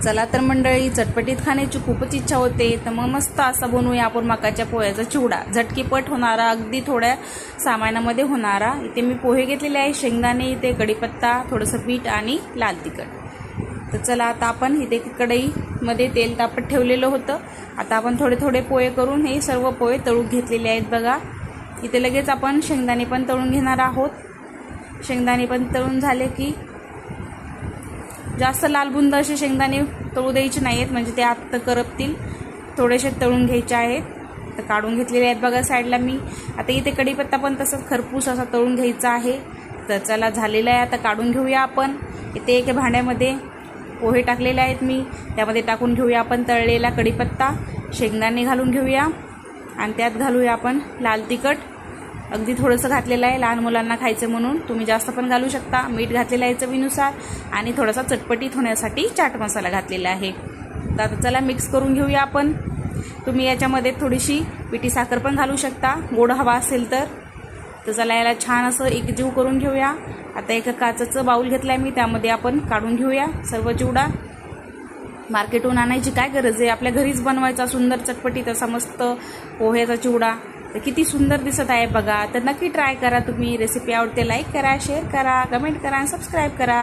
चला तर मंडळी, चटपटीत खाण्याची खूपच इच्छा होते, तर मग मस्त असा बनवूया आपण मकाच्या पोह्याचा चिवडा. झटकीपट होणारा, अगदी थोड्या सामानामध्ये होणारा. इथे मी पोहे घेतलेले आहे, शेंगदाणे, इथे कढीपत्ता, थोडंसं पीठ आणि लाल तिखट. तर चला आता आपण इथे कढईमध्ये तेल तापत ठेवलेलं होतं. आता आपण थोडे थोडे पोहे करून हे सर्व पोहे तळून घेतलेले आहेत बघा. इथे लगेच आपण शेंगदाणे पण तळून घेणार आहोत. शेंगदाणे पण तळून झाले की जास्त लालबुंद असे शेंगदाणे तळू द्यायचे नाहीत, म्हणजे ते आत करपतील. थोडेसे तळून घ्यायचे आहेत. तर काढून घेतलेले आहेत बघा साईडला मी. आता इथे कढीपत्ता पण तसंच खरपूस असा तळून घ्यायचा आहे. तर चला झालेला आहे, आता काढून घेऊया आपण. इथे एका भांड्यामध्ये पोहे टाकलेले आहेत मी, त्यामध्ये टाकून घेऊया आपण तळलेला कढीपत्ता. शेंगदाणे घालून घेऊया आणि त्यात घालूया आपण लाल तिखट. अगदी थोडंसं घातलेलं आहे, लहान मुलांना खायचं म्हणून. तुम्ही जास्त पण घालू शकता. मीठ घातलेलं आहे चवीनुसार आणि थोडासा चटपटीत होण्यासाठी चाट मसाला घातलेला आहे. तर आता चला मिक्स करून घेऊया आपण. तुम्ही याच्यामध्ये थोडीशी पिठी साखर पण घालू शकता, गोड हवा असेल तर. तर चला याला छान असं एकजीव करून घेऊया. आता एक काचेचं बाऊल घेतलं आहे मी, त्यामध्ये आपण काढून घेऊया सर्व चिवडा. मार्केटहून आणायची काय गरज आहे, आपल्या घरीच बनवायचा सुंदर चटपटीत असा मस्त पोह्याचा चिवडा. तर किती सुंदर दिसत आहे बघा. तर नक्की ट्राय करा तुम्ही. रेसिपी आवडते लाईक करा, शेअर करा, कमेंट करा आणि सबस्क्राईब करा.